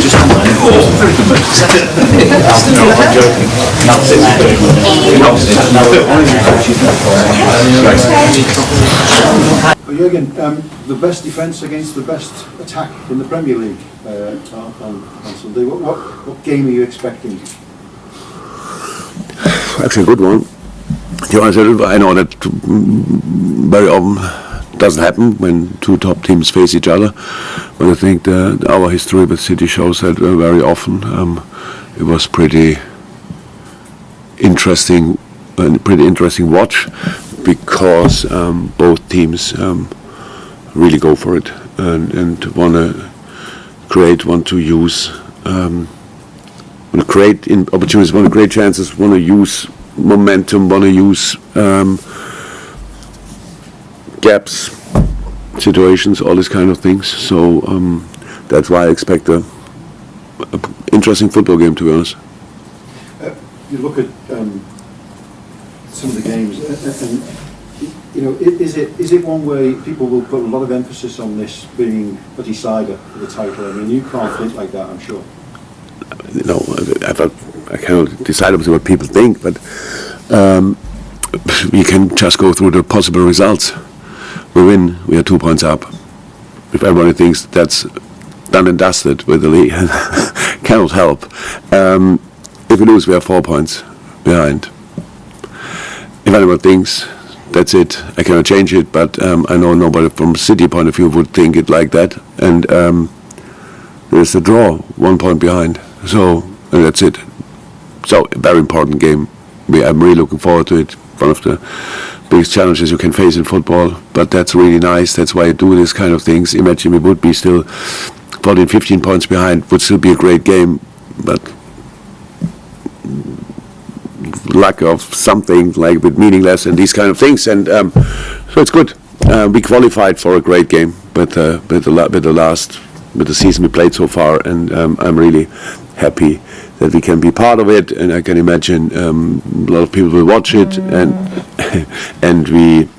Just on mine. Very good. No, I'm joking. Jürgen, the best defence against the best attack in the Premier League on Sunday. What game are you expecting? Actually, a good one. I know that very often doesn't happen when two top teams face each other, but I think our history with City shows that very often it was pretty interesting watch, because both teams really go for it and want to create, want to use, want to create opportunities, want to create chances, want to use momentum, want to use gaps, situations, all these kind of things. So that's why I expect a interesting football game, to be honest. You look at some of the games, and you know, is it one way people will put a lot of emphasis on this being a decider for the title? I mean, you can't think like that, I'm sure. No, I cannot decide what people think, but we can just go through the possible results. We win, we are 2 points up. If everybody thinks that's done and dusted with the league, cannot help. If we lose, we are 4 points behind. If anyone thinks that's it, I cannot change it, but I know nobody from City point of view would think it like that. And there's a draw, 1 point behind. So, and that's it. So, a very important game. I'm really looking forward to it. One of the biggest challenges you can face in football, but that's really nice. That's why I do this kind of things. Imagine we would be still 14, 15 points behind, would still be a great game, but lack of something like with meaningless and these kind of things. And so it's good. We qualified for a great game, but with the season we played so far, and I'm really happy that we can be part of it, and I can imagine a lot of people will watch it, and we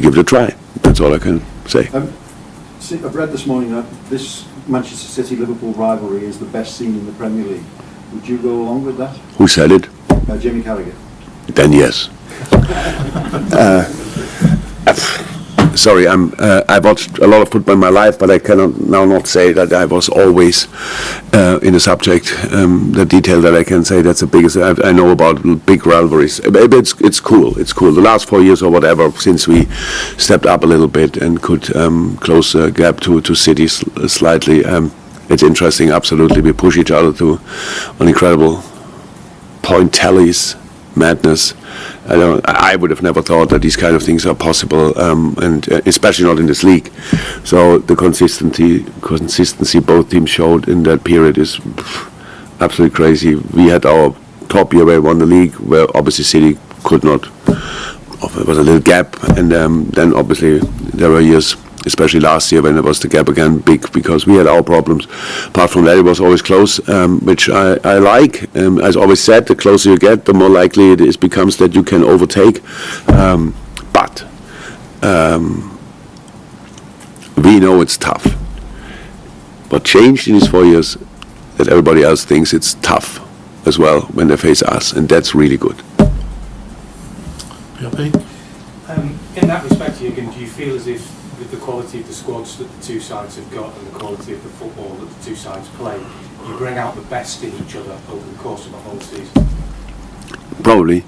give it a try. That's all I can say. I've read this morning that this Manchester City-Liverpool rivalry is the best seen in the Premier League. Would you go along with that? Who said it? Jimmy Carragher. Then yes. Sorry, I watched a lot of football in my life, but I cannot now not say that I was always in the subject. The detail that I can say, that's the biggest. I know about big rivalries. It's cool. It's cool. The last 4 years or whatever, since we stepped up a little bit and could close the gap to cities slightly, it's interesting. Absolutely, we push each other to an incredible point tallies, madness. I would have never thought that these kind of things are possible, and especially not in this league. So the consistency both teams showed in that period is absolutely crazy. We had our top year where we won the league, where obviously City could not. There was a little gap, and then obviously there were years, especially last year, when there was the gap again big, because we had our problems. Apart from that, it was always close, which I like. As always said, the closer you get, the more likely it becomes that you can overtake. But we know it's tough. What changed in these 4 years, that everybody else thinks it's tough as well when they face us, and that's really good. In that respect, Jürgen, do you feel as if with the quality of the squads that the two sides have got and the quality of the football that the two sides play, you bring out the best in each other over the course of the whole season? Probably.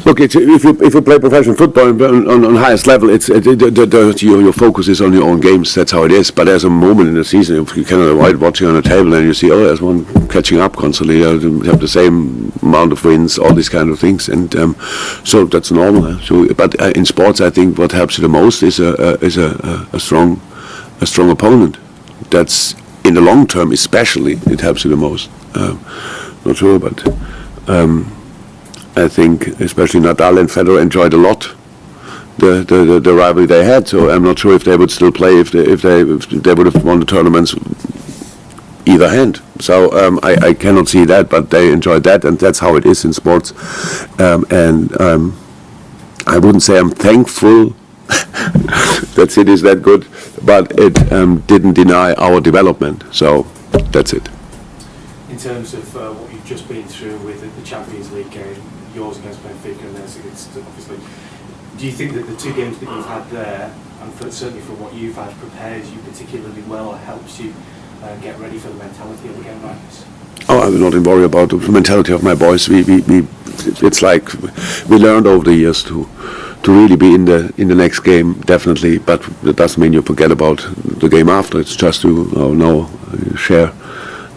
Look, if you play professional football on highest level, your focus is on your own games. That's how it is. But there's a moment in the season you cannot avoid watching on a table, and you see, oh, there's one catching up constantly. You have the same amount of wins, all these kind of things, and so that's normal. But in sports, I think what helps you the most is a strong opponent. That's in the long term, especially, it helps you the most. Not sure, but. I think especially Nadal and Federer enjoyed a lot the rivalry they had. So I'm not sure if they would still play if they would have won the tournaments either hand. So I cannot see that, but they enjoyed that, and that's how it is in sports. And I wouldn't say I'm thankful that City is that good, but it didn't deny our development. So that's it. In terms of what you've just been through with the Champions League game, yours against Benfica and theirs against, obviously, do you think that the two games that you've had there, and certainly for what you've had, prepares you particularly well or helps you get ready for the mentality of a game like this? Oh, I'm not worried about the mentality of my boys. It's like we learned over the years to really be in the next game, definitely. But that doesn't mean you forget about the game after. It's just to share.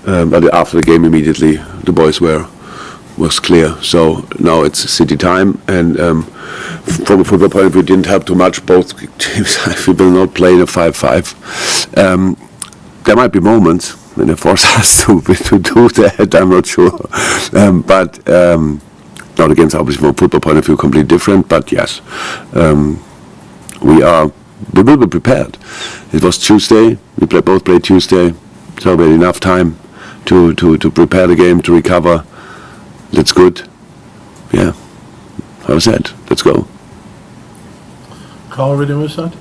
But after the game, immediately the boys was clear. So now it's City time, and from a football point of view, it didn't help too much. Both teams, we will not play in a 5-5. There might be moments when they force us to do that. I'm not sure, but not against, obviously, from a football point of view, completely different. But yes, we will be prepared. It was Tuesday. We both played Tuesday, so we had enough time to prepare the game, to recover. That's good. Yeah, how was that? Let's go. Carl, ready on this side?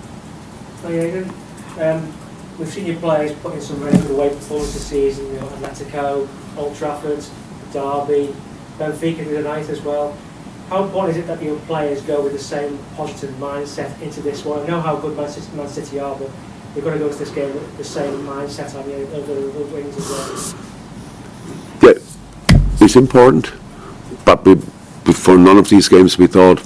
Hi, Aidan. We've seen your players putting some really good away performances this season, Atletico, Old Trafford, Derby, Benfica the night as well. How important is it that your players go with the same positive mindset into this one? I know how good Man City are, but you've got to go to this game with the same mindset on the other wings as well. Yeah, it's important, but before none of these games we thought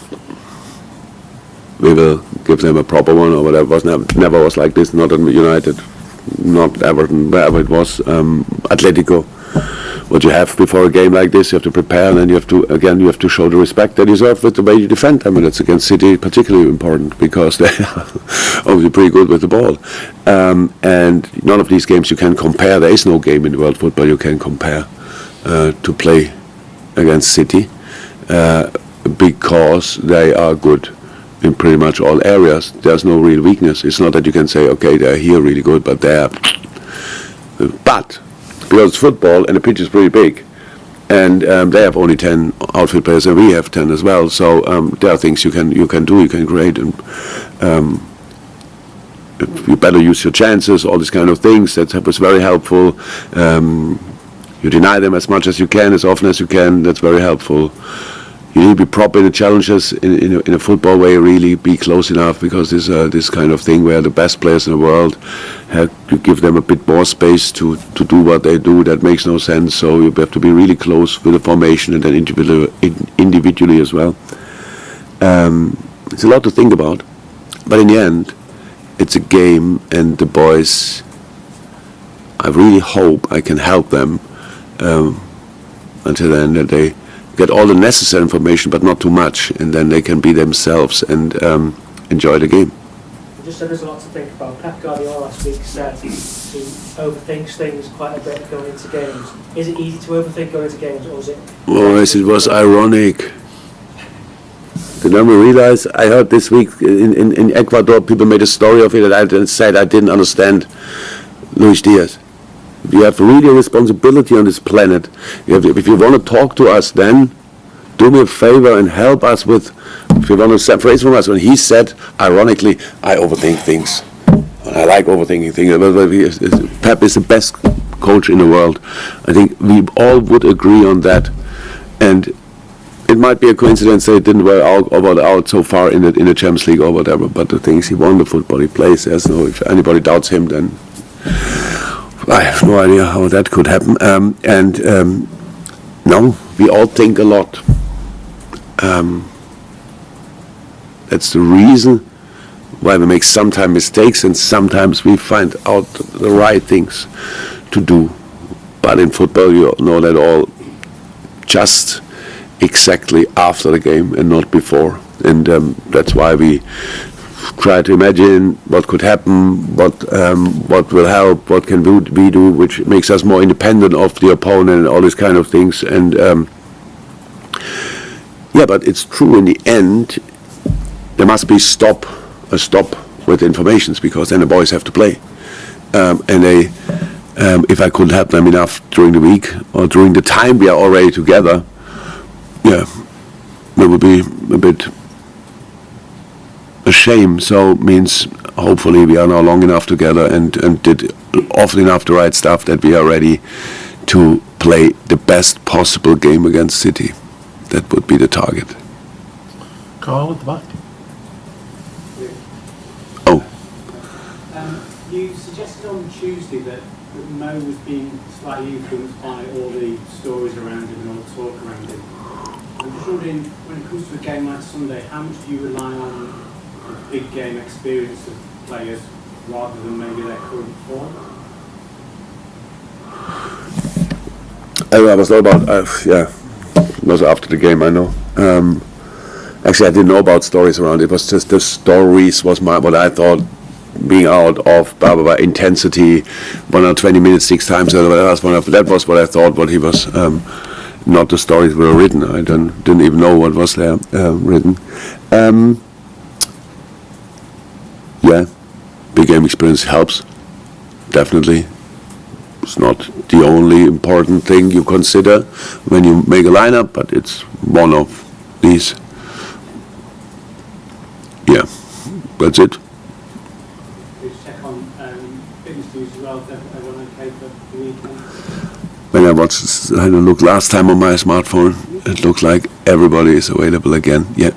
we will give them a proper one or whatever. It was never was like this. Not at United, not Everton, wherever it was. Atletico. What you have before a game like this, you have to prepare, and then you have to show the respect they deserve with the way you defend them. And it's against City particularly important because they are obviously pretty good with the ball. And none of these games you can compare. There is no game in world football you can compare to play against City because they are good in pretty much all areas. There's no real weakness. It's not that you can say, okay, they're here really good, but they're... But, because it's football and the pitch is pretty big, and they have only 10 outfield players and we have 10 as well, so there are things you can do, you can create, and you better use your chances, all these kind of things. That was very helpful. You deny them as much as you can, as often as you can. That's very helpful. You need to be proper in the challenges in a football way, really be close enough, because this kind of thing where the best players in the world have to give them a bit more space to do what they do. That makes no sense. So you have to be really close with the formation and then individually as well. It's a lot to think about, but in the end, it's a game, and the boys, I really hope I can help them until then, that they get all the necessary information, but not too much, and then they can be themselves and enjoy the game. You just said there's a lot to think about. Pep Guardiola last week said he overthinks things quite a bit going into games. Is it easy to overthink going into games, or is it... Oh, yes, it was ironic. Did you realize, I heard this week in Ecuador, people made a story of it, and I said I didn't understand Luis Diaz. You have really a responsibility on this planet. If you want to talk to us, then do me a favor and help us with, if you want to separate from us. When he said, ironically, I overthink things. I like overthinking things. Pep is the best coach in the world. I think we all would agree on that. And it might be a coincidence that it didn't work out so far in the Champions League or whatever, but the things he won, the football he plays, if anybody doubts him, then I have no idea how that could happen. No, we all think a lot. That's the reason why we make sometimes mistakes, and sometimes we find out the right things to do. But in football, you know that all just exactly after the game and not before. And that's why we try to imagine what could happen, what will help, what can we do, which makes us more independent of the opponent and all these kind of things. And yeah, but it's true in the end, there must be a stop with informations, because then the boys have to play. And they, if I could help them enough during the week or during the time we are already together, yeah, it would be a bit a shame. So means hopefully we are now long enough together and did often enough the right stuff that we are ready to play the best possible game against City. That would be the target. Carl at the back. Oh, You suggested on Tuesday that Mo was being slightly influenced by all the stories around him and all the talk around him. I'm just wondering, when it comes to a game like Sunday, how much do you rely on the big game experience of players rather than maybe their current form? I was not about, it was after the game, I know. Actually, I didn't know about stories around it. It was just the stories was what I thought being out of blah, blah, blah, intensity, 120 minutes, 6 times, that was what I thought, what he was, not the stories were written. I didn't even know what was there written. Yeah, big game experience helps, definitely. It's not the only important thing you consider when you make a lineup, but it's one of these. Yeah, that's it. Please check on fitness news as well, if everyone okay for the weekend? When I had a look last time on my smartphone, it looks like everybody is available again. Yeah.